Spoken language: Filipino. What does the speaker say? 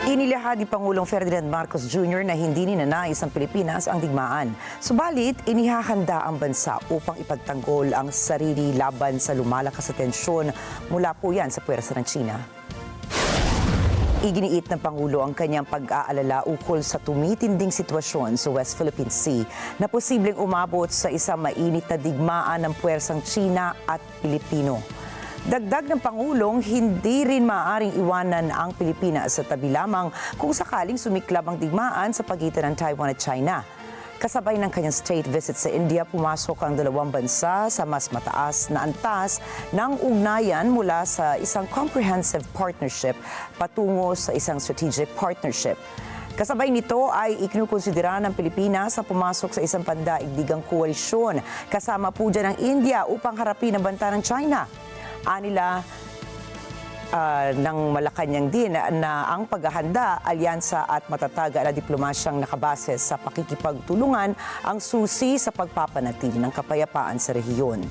Inilahad ni Pangulong Ferdinand Marcos Jr. na hindi ninanais ng Pilipinas ang digmaan. Subalit, inihahanda ang bansa upang ipagtanggol ang sarili laban sa lumalakas na tensyon mula po yan sa puwersa ng China. Iginiit ng Pangulo ang kanyang pag-aalala ukol sa tumitinding sitwasyon sa West Philippine Sea na posibleng umabot sa isang mainit na digmaan ng puwersang China at Pilipino. Dagdag ng Pangulong, hindi rin maaaring iwanan ang Pilipinas sa tabi lamang kung sakaling sumiklab ang digmaan sa pagitan ng Taiwan at China. Kasabay ng kanyang state visit sa India, pumasok ang dalawang bansa sa mas mataas na antas ng ugnayan mula sa isang comprehensive partnership patungo sa isang strategic partnership. Kasabay nito ay ikinukonsidera ng Pilipinas na pumasok sa isang pandaigdigang koalisyon kasama po dyan ang India upang harapin ang banta ng China. Anila ng Malacanang din na ang paghahanda, alyansa at matataga na diplomasyang nakabase sa pakikipagtulungan ang susi sa pagpapanatili ng kapayapaan sa rehiyon.